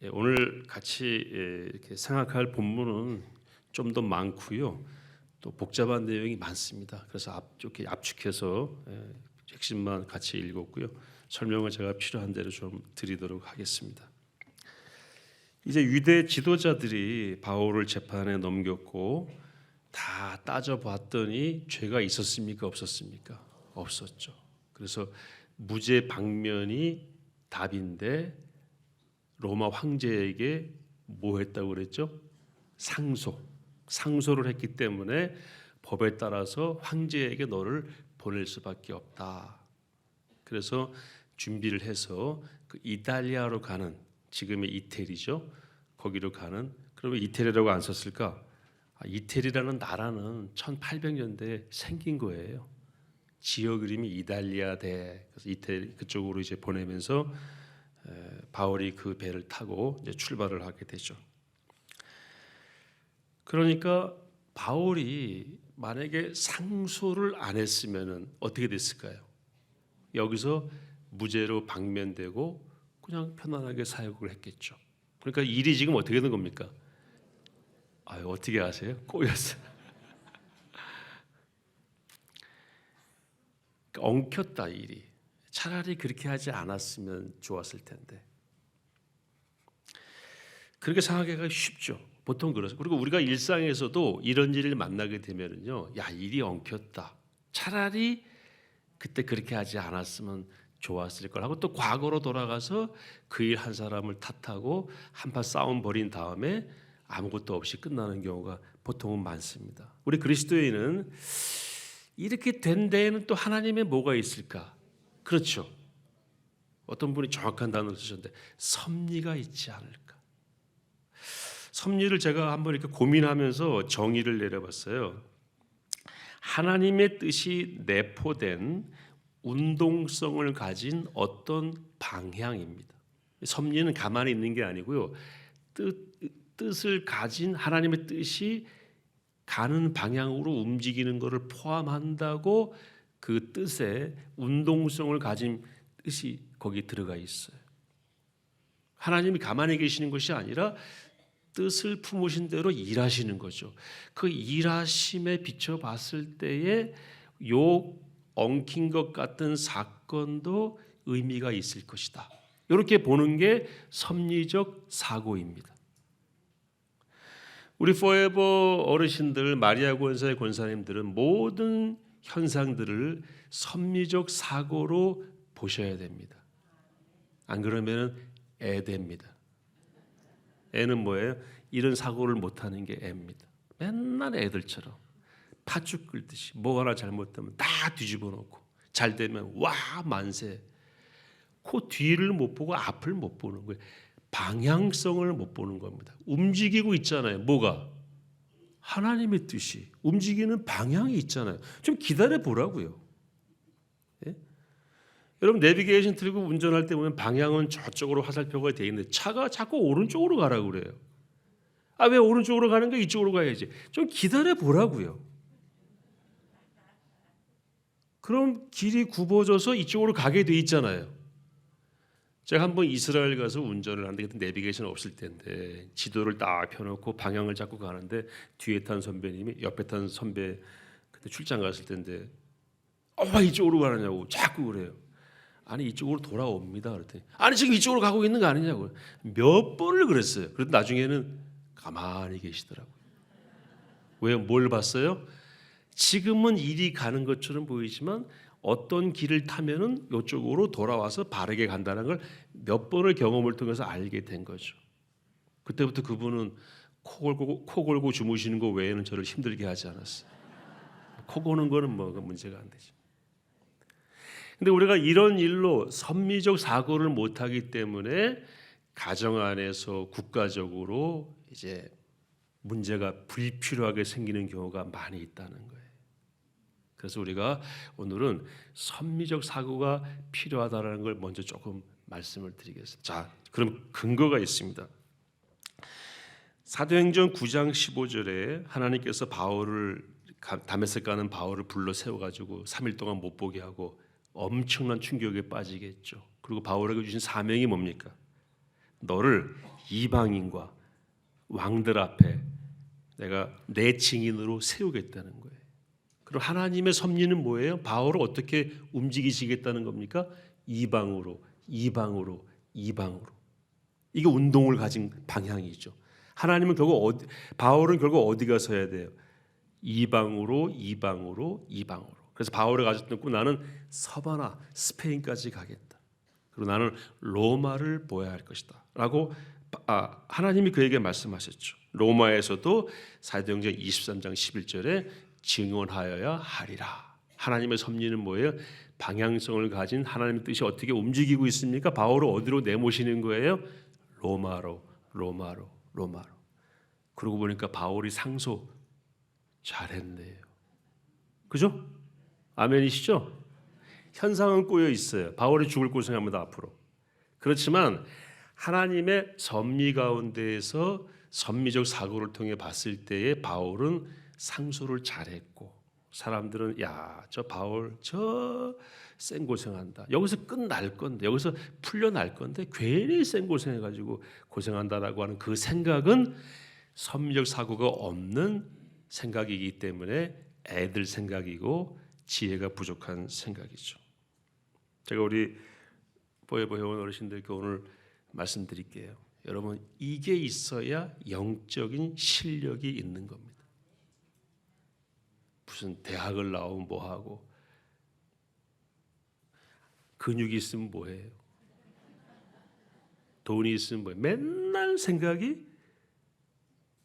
오늘 같이 이렇게 생각할 본문은 좀 더 많고요. 또 복잡한 내용이 많습니다. 그래서 이렇게 압축해서 핵심만 같이 읽었고요. 설명을 제가 필요한 대로 좀 드리도록 하겠습니다. 이제 유대 지도자들이 바울을 재판에 넘겼고 다 따져봤더니 죄가 있었습니까? 없었습니까? 없었죠. 그래서 무죄 방면이 답인데 로마 황제에게 뭐 했다고 그랬죠? 상소를 했기 때문에 법에 따라서 황제에게 너를 보낼 수밖에 없다. 그래서 준비를 해서 그 이탈리아로 가는, 지금의 이태리죠. 거기로 가는. 그러면 이태리라고 안 썼을까? 이태리라는 나라는 1800년대에 생긴 거예요. 지역 이름이 이탈리아대. 그래서 이태리 그쪽으로 이제 보내면서 바울이 그 배를 타고 이제 출발을 하게 되죠. 그러니까 바울이 만약에 상소를 안 했으면은 어떻게 됐을까요? 여기서 무죄로 방면되고 그냥 편안하게 사역을 했겠죠. 그러니까 일이 지금 어떻게 된 겁니까? 어떻게 아세요? 꼬였어요. 그러니까 엉켰다 일이. 차라리 그렇게 하지 않았으면 좋았을 텐데. 그렇게 생각하기가 쉽죠. 보통 그렇죠. 그리고 우리가 일상에서도 이런 일을 만나게 되면은요, 야, 일이 엉켰다. 차라리 그때 그렇게 하지 않았으면 좋았을 걸 하고 또 과거로 돌아가서 그 일 한 사람을 탓하고 한판 싸움 벌인 다음에 아무것도 없이 끝나는 경우가 보통은 많습니다. 우리 그리스도인은 이렇게 된 데에는 또 하나님의 뭐가 있을까? 그렇죠. 어떤 분이 정확한 단어를 쓰셨는데 섭리가 있지 않을까? 섭리를 제가 한번 이렇게 고민하면서 정의를 내려봤어요. 하나님의 뜻이 내포된 운동성을 가진 어떤 방향입니다. 섭리는 가만히 있는 게 아니고요. 뜻을 가진 하나님의 뜻이 가는 방향으로 움직이는 것을 포함한다고 그 뜻에 운동성을 가진 뜻이 거기 들어가 있어요. 하나님이 가만히 계시는 것이 아니라 뜻을 품으신 대로 일하시는 거죠. 그 일하심에 비춰봤을 때에 요 엉킨 것 같은 사건도 의미가 있을 것이다. 이렇게 보는 게 섭리적 사고입니다. 우리 포에버 어르신들, 마리아 권사의 권사님들은 모든 현상들을 섭리적 사고로 보셔야 됩니다. 안 그러면 애됩니다. 애는 뭐예요? 이런 사고를 못하는 게 애입니다. 맨날 애들처럼 팥죽 끓듯이 뭐 하나 잘못되면 다 뒤집어 놓고 잘 되면 와 만세. 그 뒤를 못 보고 앞을 못 보는 거예요. 방향성을 못 보는 겁니다. 움직이고 있잖아요. 뭐가? 하나님의 뜻이 움직이는 방향이 있잖아요. 좀 기다려 보라고요. 예? 여러분 내비게이션 들고 운전할 때 보면 방향은 저쪽으로 화살표가 되어 있는데 차가 자꾸 오른쪽으로 가라고 그래요. 왜 오른쪽으로 가는 거야? 이쪽으로 가야지. 좀 기다려 보라고요. 그럼 길이 굽어져서 이쪽으로 가게 돼 있잖아요. 제가 한번 이스라엘 가서 운전을 하는데 그때 내비게이션 없을 때인데 지도를 딱 펴놓고 방향을 잡고 가는데 뒤에 탄 선배님이 옆에 탄 선배 그때 출장 갔을 때인데 이쪽으로 가느냐고 자꾸 그래요. 아니 이쪽으로 돌아옵니다. 그랬더니 아니 지금 이쪽으로 가고 있는 거 아니냐고 몇 번을 그랬어요. 그래도 나중에는 가만히 계시더라고요. 왜 뭘 봤어요? 지금은 일이 가는 것처럼 보이지만 어떤 길을 타면은 이쪽으로 돌아와서 바르게 간다는 걸 몇 번의 경험을 통해서 알게 된 거죠. 그때부터 그분은 코 골고 주무시는 거 외에는 저를 힘들게 하지 않았어요. 코 고는 거는 뭐가 문제가 안 되죠. 근데 우리가 이런 일로 섭리적 사고를 못하기 때문에 가정 안에서 국가적으로 이제 문제가 불필요하게 생기는 경우가 많이 있다는 거예요. 그래서 우리가 오늘은 섭리적 사고가 필요하다는 걸 먼저 조금 말씀을 드리겠습니다. 자, 그럼 근거가 있습니다. 사도행전 9장 15절에 하나님께서 다메섹 가는 바울을 불러 세워가지고 3일 동안 못 보게 하고 엄청난 충격에 빠지게 했죠. 그리고 바울에게 주신 사명이 뭡니까? 너를 이방인과 왕들 앞에 내가 내 증인으로 세우겠다는 거예요. 그럼 하나님의 섭리는 뭐예요? 바울을 어떻게 움직이시겠다는 겁니까? 이방으로, 이방으로, 이방으로. 이게 운동을 가진 방향이죠. 하나님은 결국 바울은 결국 어디 가서 해야 돼요? 이방으로, 이방으로, 이방으로. 그래서 바울이 가졌던 꿈, 나는 서바나 스페인까지 가겠다. 그리고 나는 로마를 보아야 할 것이다. 라고 하나님이 그에게 말씀하셨죠. 로마에서도 사도행전 23장 11절에 증언하여야 하리라. 하나님의 섭리는 뭐예요? 방향성을 가진 하나님의 뜻이 어떻게 움직이고 있습니까? 바울을 어디로 내모시는 거예요? 로마로, 로마로, 로마로. 그러고 보니까 바울이 상소 잘했네요. 그죠? 아멘이시죠? 현상은 꼬여 있어요. 바울이 죽을 고생합니다 앞으로. 그렇지만 하나님의 섭리 가운데에서 섭리적 사고를 통해 봤을 때에 바울은 상소를 잘했고, 사람들은 야, 저 바울 저 생고생한다. 여기서 끝날 건데, 여기서 풀려날 건데 괜히 생고생해가지고 고생한다라고 하는 그 생각은 섭리적 사고가 없는 생각이기 때문에 애들 생각이고 지혜가 부족한 생각이죠. 제가 우리 보혜보 회원 어르신들께 오늘 말씀드릴게요. 여러분, 이게 있어야 영적인 실력이 있는 겁니다. 무슨 대학을 나오면 뭐하고 근육이 있으면 뭐해요? 돈이 있으면 뭐해요? 맨날 생각이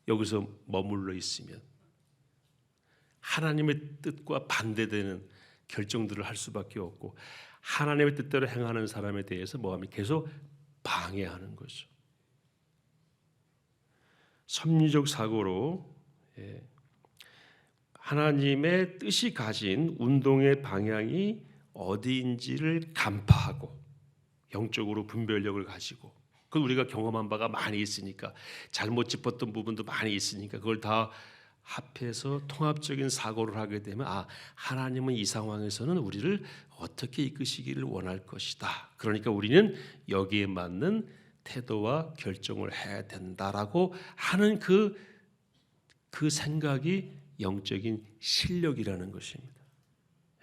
여기서 머물러 있으면 하나님의 뜻과 반대되는 결정들을 할 수밖에 없고, 하나님의 뜻대로 행하는 사람에 대해서 뭐하면 계속 방해하는 거죠. 섭리적 사고로 하나님의 뜻이 가진 운동의 방향이 어디인지를 간파하고 영적으로 분별력을 가지고, 그걸 우리가 경험한 바가 많이 있으니까, 잘못 짚었던 부분도 많이 있으니까 그걸 다 합해서 통합적인 사고를 하게 되면 하나님은 이 상황에서는 우리를 어떻게 이끄시기를 원할 것이다. 그러니까 우리는 여기에 맞는 태도와 결정을 해야 된다라고 하는 그 생각이 영적인 실력이라는 것입니다.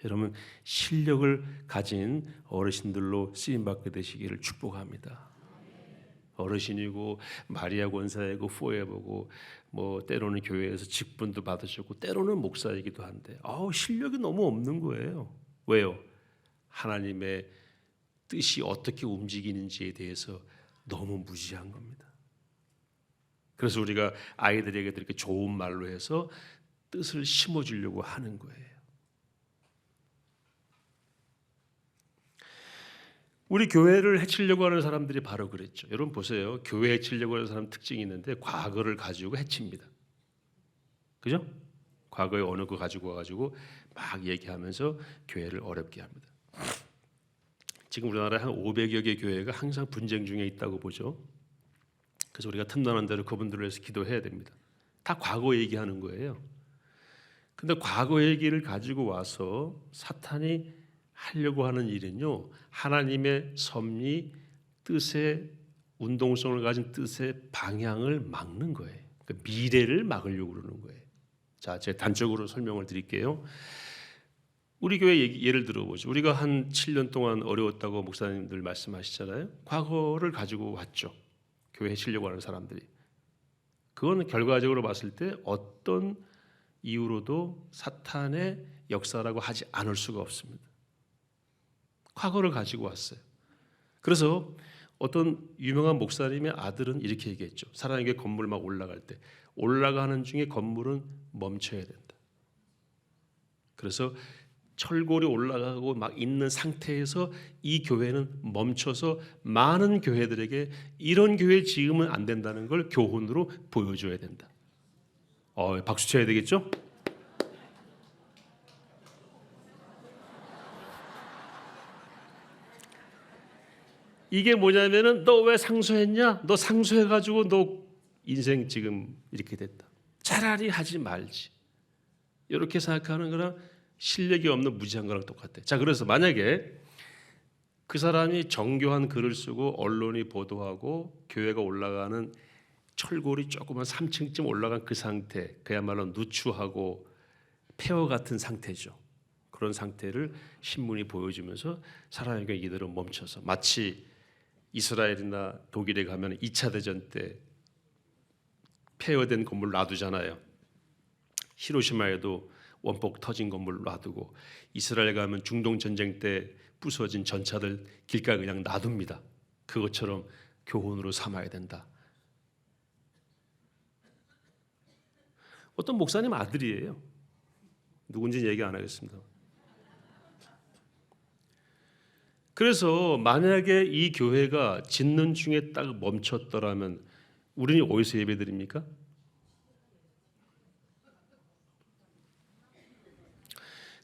여러분, 실력을 가진 어르신들로 쓰임받게 되시기를 축복합니다. 어르신이고 마리아 권사이고 포에버고 뭐 때로는 교회에서 직분도 받으셨고 때로는 목사이기도 한데 실력이 너무 없는 거예요. 왜요? 하나님의 뜻이 어떻게 움직이는지에 대해서 너무 무지한 겁니다. 그래서 우리가 아이들에게 이렇게 좋은 말로 해서 뜻을 심어주려고 하는 거예요. 우리 교회를 해치려고 하는 사람들이 바로 그랬죠. 여러분 보세요. 교회 해치려고 하는 사람 특징이 있는데 과거를 가지고 해칩니다. 그죠? 과거의 어느 거 가지고 와가지고 막 얘기하면서 교회를 어렵게 합니다. 지금 우리나라에 한 500여 개 교회가 항상 분쟁 중에 있다고 보죠. 그래서 우리가 틈나는 대로 그분들을 위해서 기도해야 됩니다. 다 과거 얘기하는 거예요. 근데 과거 얘기를 가지고 와서 사탄이 하려고 하는 일은요, 하나님의 섭리, 뜻의 운동성을 가진 뜻의 방향을 막는 거예요. 그러니까 미래를 막으려고 그러는 거예요. 자, 제가 단적으로 설명을 드릴게요. 우리 교회 예를 들어보죠. 우리가 한 7년 동안 어려웠다고 목사님들 말씀하시잖아요. 과거를 가지고 왔죠. 교회 해치려고 하는 사람들이. 그건 결과적으로 봤을 때 어떤 이유로도 사탄의 역사라고 하지 않을 수가 없습니다. 과거를 가지고 왔어요. 그래서 어떤 유명한 목사님의 아들은 이렇게 얘기했죠. 사람에게 건물 막 올라갈 때 올라가는 중에 건물은 멈춰야 된다. 그래서 철골이 올라가고 막 있는 상태에서 이 교회는 멈춰서 많은 교회들에게 이런 교회 지으면 안 된다는 걸 교훈으로 보여줘야 된다. 박수 쳐야 되겠죠? 이게 뭐냐면은 너 왜 상소했냐? 너 상소해가지고 너 인생 지금 이렇게 됐다. 차라리 하지 말지. 이렇게 생각하는 거랑 실력이 없는 무지한 거랑 똑같아. 자, 그래서 만약에 그 사람이 정교한 글을 쓰고 언론이 보도하고 교회가 올라가는 철골이 조그만 3층쯤 올라간 그 상태, 그야말로 누추하고 폐허 같은 상태죠. 그런 상태를 신문이 보여주면서 사람에게 이대로 멈춰서, 마치 이스라엘이나 독일에 가면 2차 대전 때 폐허된 건물 놔두잖아요. 히로시마에도 원폭 터진 건물 놔두고, 이스라엘 가면 중동 전쟁 때 부서진 전차들 길가에 그냥 놔둡니다. 그것처럼 교훈으로 삼아야 된다. 어떤 목사님 아들이에요. 누군지 얘기 안 하겠습니다. 그래서 만약에 이 교회가 짓는 중에 딱 멈췄더라면 우리는 어디서 예배드립니까?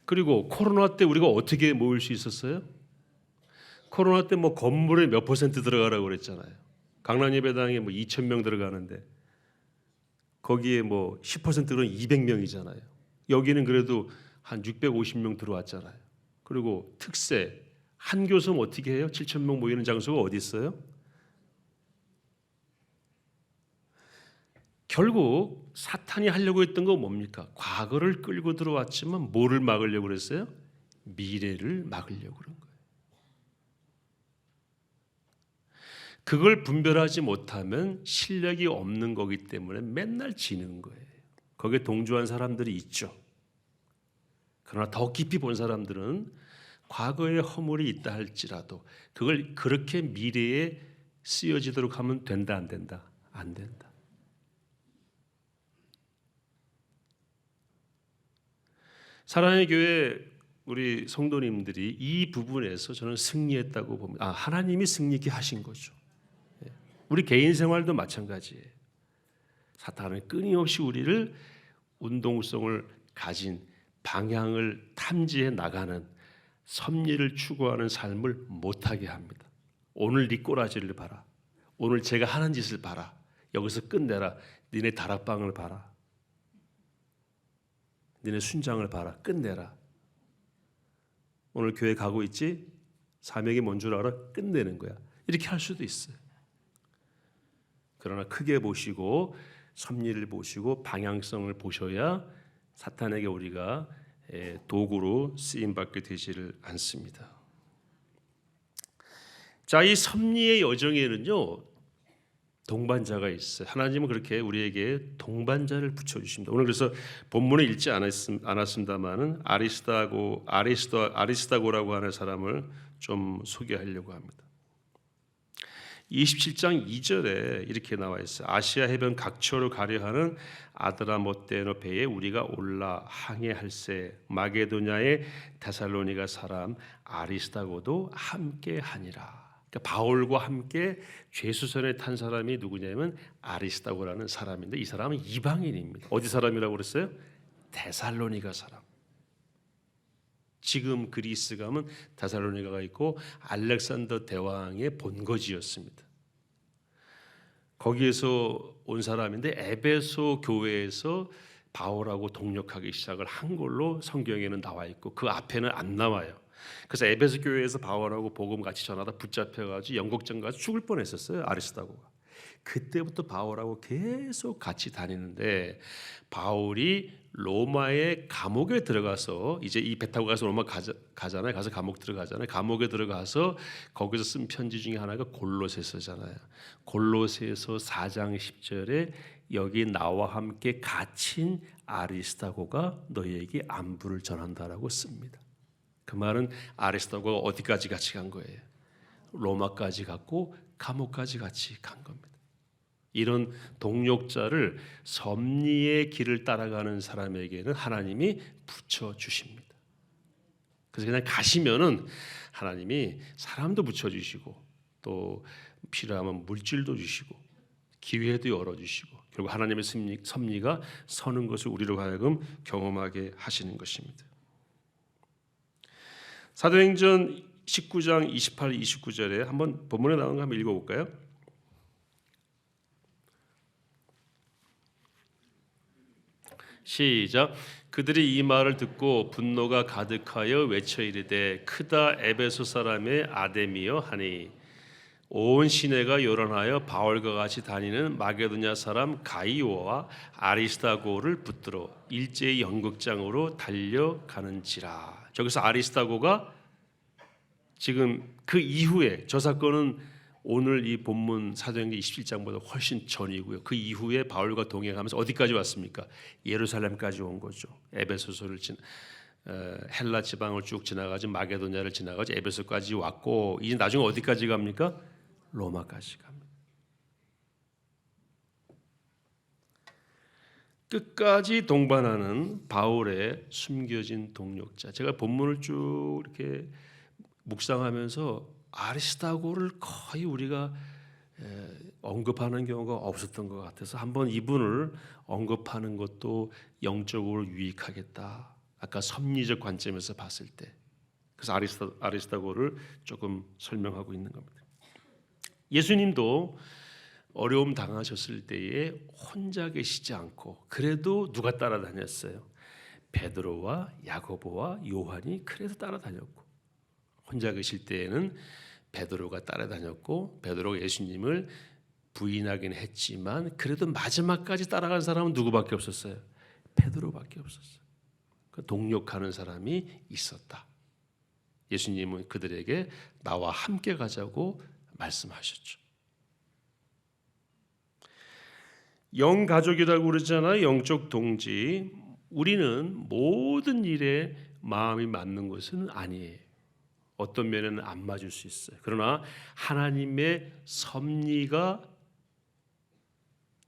그리고 코로나 때 우리가 어떻게 모일 수 있었어요? 코로나 때 뭐 건물에 몇 퍼센트 들어가라고 그랬잖아요. 강남 예배당에 뭐 2,000명 들어가는데 거기에 뭐 10%는 200명이잖아요. 여기는 그래도 한 650명 들어왔잖아요. 그리고 특세, 한 교섭 어떻게 해요? 7,000명 모이는 장소가 어디 있어요? 결국 사탄이 하려고 했던 건 뭡니까? 과거를 끌고 들어왔지만 뭐를 막으려고 그랬어요? 미래를 막으려고 그런 거예요. 그걸 분별하지 못하면 실력이 없는 거기 때문에 맨날 지는 거예요. 거기에 동조한 사람들이 있죠. 그러나 더 깊이 본 사람들은 과거에 허물이 있다 할지라도 그걸 그렇게 미래에 쓰여지도록 하면 된다, 안 된다? 안 된다. 사랑의 교회 우리 성도님들이 이 부분에서 저는 승리했다고 봅니다. 하나님이 승리케 하신 거죠. 우리 개인 생활도 마찬가지예요. 사탄은 끊임없이 우리를 운동성을 가진 방향을 탐지해 나가는, 섭리를 추구하는 삶을 못하게 합니다. 오늘 네 꼬라지를 봐라. 오늘 제가 하는 짓을 봐라. 여기서 끝내라. 니네 다락방을 봐라. 니네 순장을 봐라. 끝내라. 오늘 교회 가고 있지? 사명이 뭔 줄 알아? 끝내는 거야. 이렇게 할 수도 있어요. 그러나 크게 보시고 섭리를 보시고 방향성을 보셔야 사탄에게 우리가 도구로 쓰임받게 되지를 않습니다. 자, 이 섭리의 여정에는요 동반자가 있어요. 하나님은 그렇게 우리에게 동반자를 붙여주십니다. 오늘 그래서 본문에 읽지 않았습니다만은 아리스다고라고 하는 사람을 좀 소개하려고 합니다. 27장 2절에 이렇게 나와 있어요. 아시아 해변 각처로 가려 하는 아드라모테노 배에 우리가 올라 항해할세 마게도냐의 데살로니가 사람 아리스다고도 함께 하니라. 그러니까 바울과 함께 죄수선에 탄 사람이 누구냐면 아리스다고라는 사람인데, 이 사람은 이방인입니다. 어디 사람이라고 그랬어요? 데살로니가 사람. 지금 그리스 가면 데살로니가가 있고 알렉산더 대왕의 본거지였습니다. 거기에서 온 사람인데 에베소 교회에서 바울하고 동역하기 시작을 한 걸로 성경에는 나와 있고 그 앞에는 안 나와요. 그래서 에베소 교회에서 바울하고 복음 같이 전하다 붙잡혀가지고 영국전 가서 죽을 뻔했었어요. 아리스다고가. 그때부터 바울하고 계속 같이 다니는데, 바울이 로마의 감옥에 들어가서, 이제 이 배 타고 가서 로마 가잖아요. 가서 감옥 들어가잖아요. 감옥에 들어가서 거기서 쓴 편지 중에 하나가 골로새서잖아요. 골로새서 4장 10절에 여기 나와 함께 갇힌 아리스다고가 너희에게 안부를 전한다라고 씁니다. 그 말은 아리스다고가 어디까지 같이 간 거예요? 로마까지 갔고 감옥까지 같이 간 겁니다. 이런 동역자를 섭리의 길을 따라가는 사람에게는 하나님이 붙여주십니다. 그래서 그냥 가시면은 하나님이 사람도 붙여주시고 또 필요하면 물질도 주시고 기회도 열어주시고 결국 하나님의 섭리가 서는 것을 우리로 하여금 경험하게 하시는 것입니다. 사도행전 19장 28, 29절에 한번 본문에 나온 거 한번 읽어볼까요? 시작. 그들이 이 말을 듣고 분노가 가득하여 외쳐 이르되 크다 에베소 사람의 아데미여 하니 온 시내가 요란하여 바울과 같이 다니는 마게도냐 사람 가이오와 아리스다고를 붙들어 일제히 연극장으로 달려가는지라. 저기서 아리스다고가 지금 그 이후에 저 사건은 오늘 이 본문 사도행전 27장보다 훨씬 전이고요. 그 이후에 바울과 동행하면서 어디까지 왔습니까? 예루살렘까지 온 거죠. 에베소서를 헬라 지방을 쭉 지나가지 마게도냐를 지나가지 에베소까지 왔고 이제 나중에 어디까지 갑니까? 로마까지 갑니다. 끝까지 동반하는 바울의 숨겨진 동력자. 제가 본문을 쭉 이렇게 묵상하면서 아리스다고를 거의 우리가 언급하는 경우가 없었던 것 같아서 한번 이분을 언급하는 것도 영적으로 유익하겠다. 아까 섭리적 관점에서 봤을 때. 그래서 아리스다고를 조금 설명하고 있는 겁니다. 예수님도 어려움 당하셨을 때에 혼자 계시지 않고 그래도 누가 따라다녔어요? 베드로와 야고보와 요한이 그래도 따라다녔고 혼자 계실 때에는 베드로가 따라다녔고 베드로가 예수님을 부인하긴 했지만 그래도 마지막까지 따라간 사람은 누구밖에 없었어요? 베드로밖에 없었어요. 그 동력하는 사람이 있었다. 예수님은 그들에게 나와 함께 가자고 말씀하셨죠. 영 가족이라고 그러잖아요. 영적 동지. 우리는 모든 일에 마음이 맞는 것은 아니에요. 어떤 면에는 안 맞을 수 있어요. 그러나 하나님의 섭리가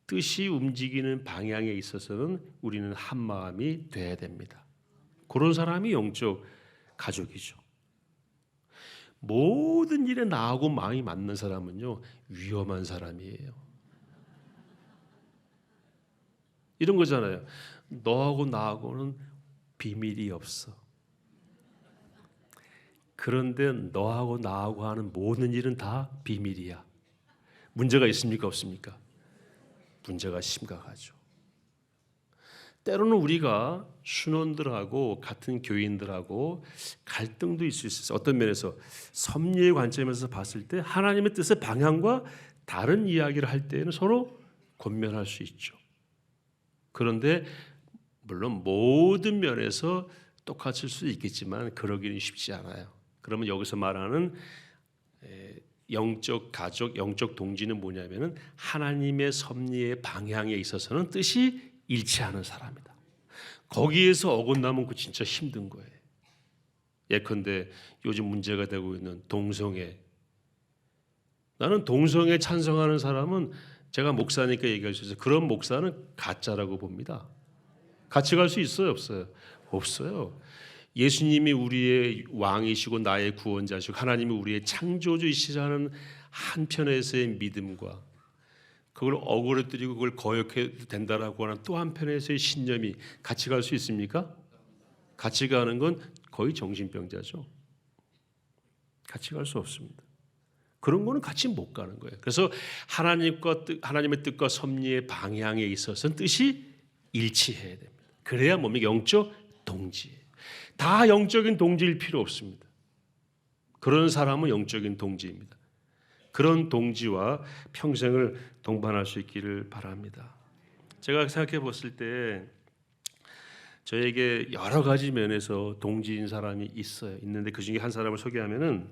뜻이 움직이는 방향에 있어서는 우리는 한 마음이 돼야 됩니다. 그런 사람이 영적 가족이죠. 모든 일에 나하고 마음이 맞는 사람은요 위험한 사람이에요. 이런 거잖아요. 너하고 나하고는 비밀이 없어. 그런데 너하고 나하고 하는 모든 일은 다 비밀이야. 문제가 있습니까? 없습니까? 문제가 심각하죠. 때로는 우리가 신원들하고 같은 교인들하고 갈등도 있을 수 있어요. 어떤 면에서 섭리의 관점에서 봤을 때 하나님의 뜻의 방향과 다른 이야기를 할 때에는 서로 권면할 수 있죠. 그런데 물론 모든 면에서 똑같을 수 있겠지만 그러기는 쉽지 않아요. 그러면 여기서 말하는 영적 가족, 영적 동지는 뭐냐면은 하나님의 섭리의 방향에 있어서는 뜻이 일치하는 사람이다. 거기에서 어긋나면 그 진짜 힘든 거예요. 예컨대 요즘 문제가 되고 있는 동성애. 나는 동성애 찬성하는 사람은 제가 목사니까 얘기할 수 있어요. 그런 목사는 가짜라고 봅니다. 같이 갈 수 있어요, 없어요? 없어요. 예수님이 우리의 왕이시고 나의 구원자시고 하나님이 우리의 창조주이시라는 한편에서의 믿음과 그걸 어그러뜨리고 그걸 거역해도 된다라고 하는 또 한편에서의 신념이 같이 갈 수 있습니까? 같이 가는 건 거의 정신병자죠. 같이 갈 수 없습니다. 그런 거는 같이 못 가는 거예요. 그래서 하나님의 뜻과 섭리의 방향에 있어서는 뜻이 일치해야 됩니다. 그래야 몸이 영적 동지예요. 다 영적인 동지일 필요 없습니다. 그런 사람은 영적인 동지입니다. 그런 동지와 평생을 동반할 수 있기를 바랍니다. 제가 생각해 봤을 때 저에게 여러 가지 면에서 동지인 사람이 있는데 그 중에 한 사람을 소개하면은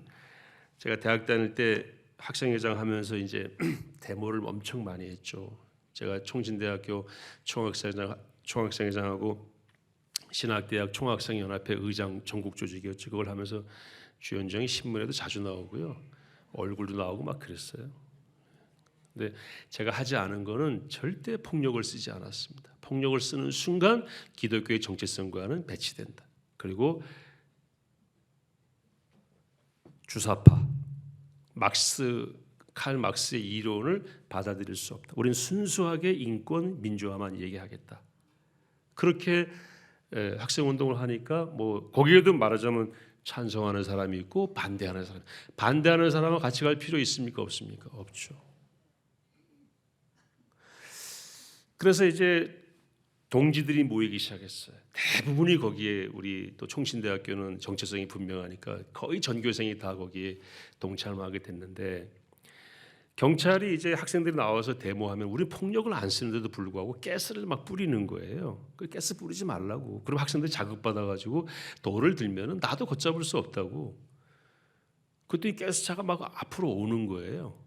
제가 대학 다닐 때 학생회장 하면서 이제 데모를 엄청 많이 했죠. 제가 총진대학교 총학생회장하고 신학대학 총학생연합회 의장 전국 조직이었죠. 그걸 하면서 주연정이 신문에도 자주 나오고요. 얼굴도 나오고 막 그랬어요. 근데 제가 하지 않은 거는 절대 폭력을 쓰지 않았습니다. 폭력을 쓰는 순간 기독교의 정체성과는 배치된다. 그리고 주사파 칼 막스의 이론을 받아들일 수 없다. 우리는 순수하게 인권 민주화만 얘기하겠다. 그렇게 학생 운동을 하니까 뭐 거기에도 말하자면 찬성하는 사람이 있고 반대하는 사람과 같이 갈 필요 있습니까? 없습니까? 없죠. 그래서 이제 동지들이 모이기 시작했어요. 대부분이 거기에, 우리 또 총신대학교는 정체성이 분명하니까 거의 전교생이 다 거기에 동참하게 됐는데, 경찰이 이제 학생들이 나와서 데모하면 우리 폭력을 안 쓰는데도 불구하고 가스를 막 뿌리는 거예요. 그 가스 뿌리지 말라고. 그럼 학생들이 자극받아가지고 돌을 들면은 나도 걷잡을 수 없다고. 그랬더니 가스차가 막 앞으로 오는 거예요.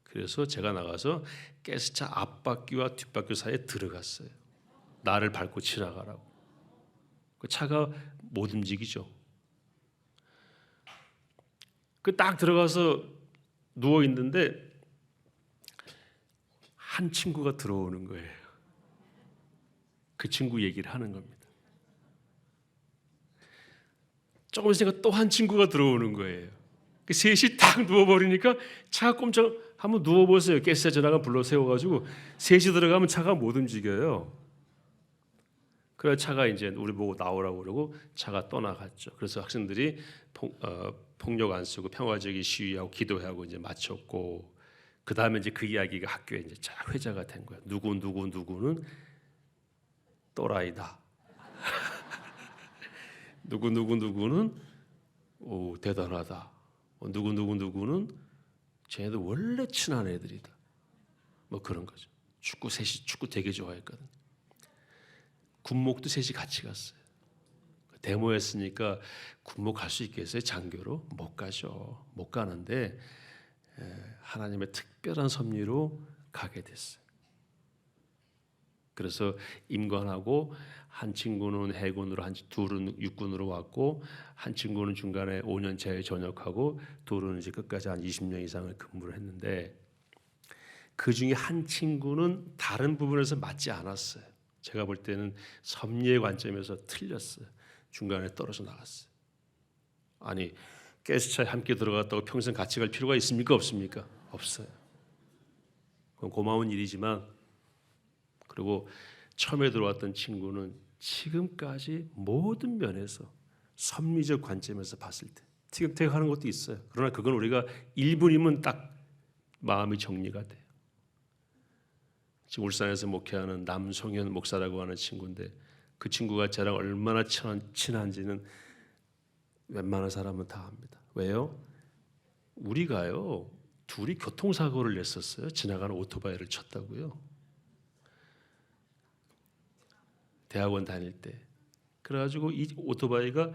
그래서 제가 나가서 가스차 앞바퀴와 뒷바퀴 사이에 들어갔어요. 나를 밟고 지나가라고. 그 차가 못 움직이죠. 그 딱 들어가서 누워 있는데 한 친구가 들어오는 거예요. 그 친구 얘기를 하는 겁니다. 조금 있으니까 또 한 친구가 들어오는 거예요. 그 셋이 딱 누워버리니까 차가 꼼짝, 한번 누워보세요. 가스차 전화가 불러 세워가지고 셋이 들어가면 차가 못 움직여요. 그래서 차가 이제 우리 보고 나오라고 그러고 차가 떠나갔죠. 그래서 학생들이 폭력 안 쓰고 평화적인 시위하고 기도하고 이제 마쳤고, 그 다음에 이제 그 이야기가 학교에 이제 쫙 회자가 된 거야. 누구는 또라이다. 누구는 오 대단하다. 누구는 쟤네들 원래 친한 애들이다. 뭐 그런 거죠. 축구 되게 좋아했거든. 군목도 셋이 같이 갔어요. 데모했으니까 군목 갈 수 있겠어요? 장교로? 못 가죠. 못 가는데 하나님의 특별한 섭리로 가게 됐어요. 그래서 임관하고 한 친구는 해군으로, 둘은 육군으로 왔고, 한 친구는 중간에 5년 차에 전역하고, 둘은 이제 끝까지 한 20년 이상을 근무를 했는데, 그 중에 한 친구는 다른 부분에서 맞지 않았어요. 제가 볼 때는 섭리의 관점에서 틀렸어요. 중간에 떨어져 나갔어요. 아니, 가스차에 함께 들어갔다고 평생 같이 갈 필요가 있습니까? 없습니까? 없어요. 그건 고마운 일이지만, 그리고 처음에 들어왔던 친구는 지금까지 모든 면에서 섭리적 관점에서 봤을 때 티격태격하는 것도 있어요. 그러나 그건 우리가 1분이면 딱 마음이 정리가 돼요. 지금 울산에서 목회하는 남송현 목사라고 하는 친구인데, 그 친구가 저랑 얼마나 친한지는 웬만한 사람은 다 압니다. 왜요? 우리가요, 둘이 교통사고를 냈었어요. 지나가는 오토바이를 쳤다고요. 대학원 다닐 때. 그래가지고 이 오토바이가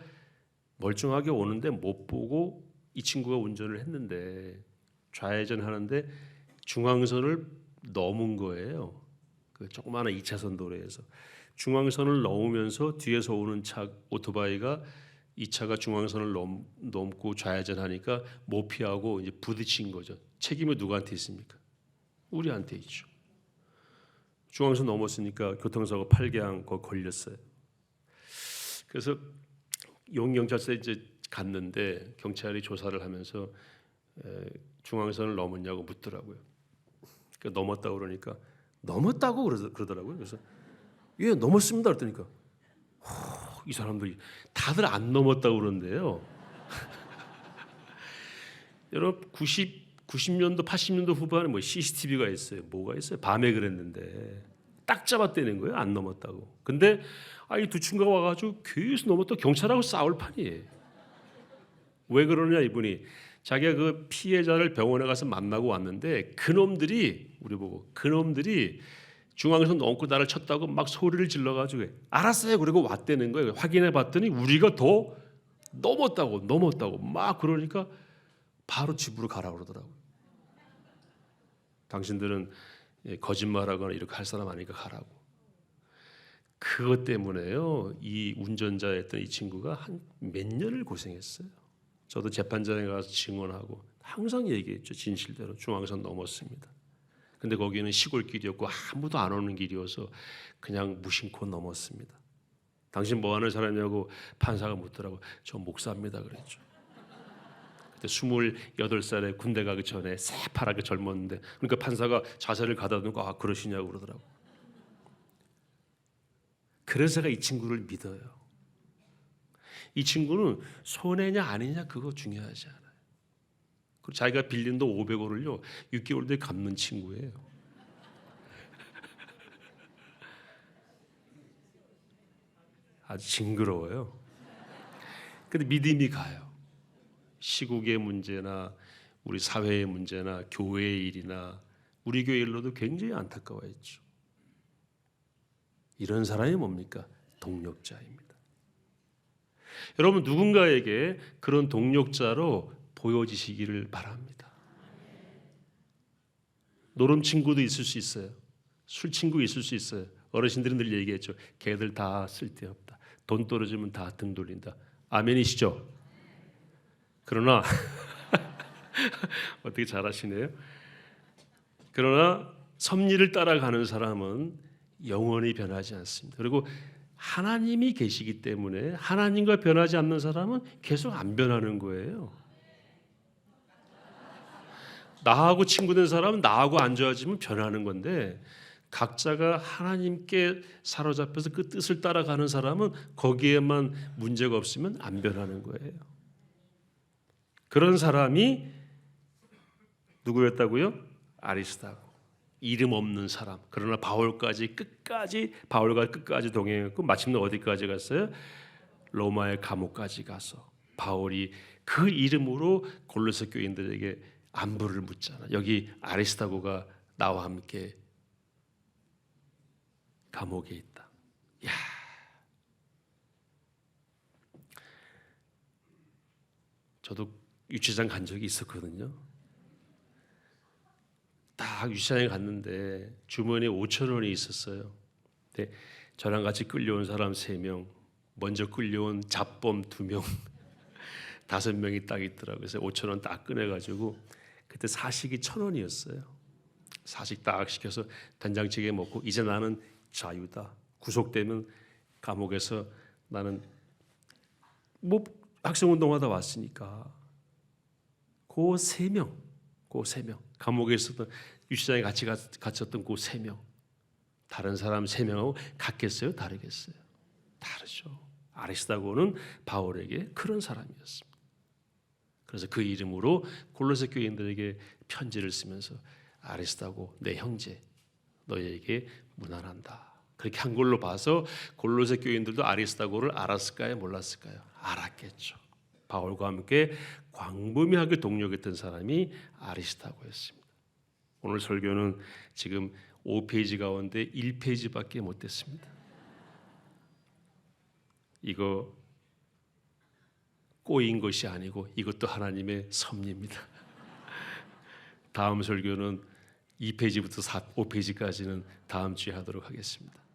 멀쩡하게 오는데 못 보고 이 친구가 운전을 했는데, 좌회전 하는데 중앙선을 넘은 거예요. 그 조그마한 2차선 도로에서 중앙선을 넘으면서 뒤에서 오는 오토바이가 이 차가 중앙선을 넘고 좌회전하니까 못 피하고 이제 부딪힌 거죠. 책임이 누구한테 있습니까? 우리한테 있죠. 중앙선 넘었으니까 교통사고 8개항 걸렸어요. 그래서 용경찰서에 이제 갔는데 경찰이 조사를 하면서 중앙선을 넘었냐고 묻더라고요. 그러니까 넘었다고 그러니까 넘었다고 그러더라고요. 그래서 예, 넘었습니다. 그랬더니까 이 사람들이 다들 안 넘었다고 그러는데요. 여러분 90년도 80년도 후반에 뭐 CCTV가 있어요. 뭐가 있어요? 밤에 그랬는데 딱 잡았다는 거예요. 안 넘었다고. 근데 이 두 친구가 와가지고 계속 넘었다 경찰하고 싸울 판이에요. 왜 그러냐 이분이 자기가 그 피해자를 병원에 가서 만나고 왔는데 그놈들이 우리 보고 그놈들이 중앙선 넘고 나를 쳤다고 막 소리를 질러가지고 알았어요. 그리고 왔다는 거예요. 확인해 봤더니 우리가 더 넘었다고 막 그러니까 바로 집으로 가라 그러더라고요. 당신들은 거짓말하거나 이렇게 할 사람 아니니까 가라고. 그것 때문에요. 이 운전자였던 이 친구가 한 몇 년을 고생했어요. 저도 재판장에 가서 증언하고 항상 얘기했죠. 진실대로 중앙선 넘었습니다. 근데 거기는 시골길이었고 아무도 안 오는 길이어서 그냥 무심코 넘었습니다. 당신 뭐 하는 사람이냐고 판사가 묻더라고. 저 목사입니다 그랬죠. 그때 28살에 군대 가기 전에 새파랗게 젊었는데, 그러니까 판사가 자세를 가다듬고 그러시냐고 그러더라고. 그래서 제가 이 친구를 믿어요. 이 친구는 손해냐 아니냐 그거 중요하지 않아요. 그리고 자기가 빌린 돈 500원을요 6개월 뒤에 갚는 친구예요. 아주 징그러워요. 근데 믿음이 가요. 시국의 문제나 우리 사회의 문제나 교회의 일이나 우리 교회 일로도 굉장히 안타까워했죠. 이런 사람이 뭡니까? 동력자입니다. 여러분 누군가에게 그런 동력자로 보여지시기를 바랍니다. 노름 친구도 있을 수 있어요. 술 친구 있을 수 있어요. 어르신들은 늘 얘기했죠. 걔들 다 쓸데없다. 돈 떨어지면 다 등 돌린다. 아멘이시죠? 그러나 어떻게 잘하시네요. 그러나 섭리를 따라가는 사람은 영원히 변하지 않습니다. 그리고 하나님이 계시기 때문에 하나님과 변하지 않는 사람은 계속 안 변하는 거예요. 나하고 친구된 사람은 나하고 안 좋아지면 변하는 건데 각자가 하나님께 사로잡혀서 그 뜻을 따라가는 사람은 거기에만 문제가 없으면 안 변하는 거예요. 그런 사람이 누구였다고요? 아리스타고. 이름 없는 사람. 그러나 바울과 끝까지 동행했고 마침내 어디까지 갔어요? 로마의 감옥까지 가서 바울이 그 이름으로 골로새 교인들에게 안부를 묻잖아. 여기 아리스타고가 나와 함께 감옥에 있다. 야, 저도 유치장 간 적이 있었거든요. 딱 유치장에 갔는데 주머니에 5천 원이 있었어요. 근데 저랑 같이 끌려온 사람 3명, 먼저 끌려온 잡범 2명, 5명이 딱 있더라고요. 그래서 5천 원 딱 꺼내가지고 그때 사식이 1,000원이었어요. 사식 딱 시켜서 된장찌개 먹고 이제 나는 자유다. 구속되면 감옥에서 나는 뭐 학생운동하다 왔으니까 그 3명 감옥에 있었던 유치장에 같이 갇혔던 그 3명 다른 사람 3명하고 같겠어요? 다르겠어요? 다르죠. 아리스타고는 바울에게 그런 사람이었습니다. 그래서 그 이름으로 골로새 교인들에게 편지를 쓰면서 아리스타고 내 형제 너희에게 문안한다. 그렇게 한 걸로 봐서 골로새 교인들도 아리스타고를 알았을까요? 몰랐을까요? 알았겠죠. 바울과 함께 광범위하게 동력했던 사람이 아리스타고였습니다. 오늘 설교는 지금 5페이지 가운데 1페이지밖에 못 됐습니다. 이거 꼬인 것이 아니고 이것도 하나님의 섭리입니다. 다음 설교는 2페이지부터 5페이지까지는 다음 주에 하도록 하겠습니다.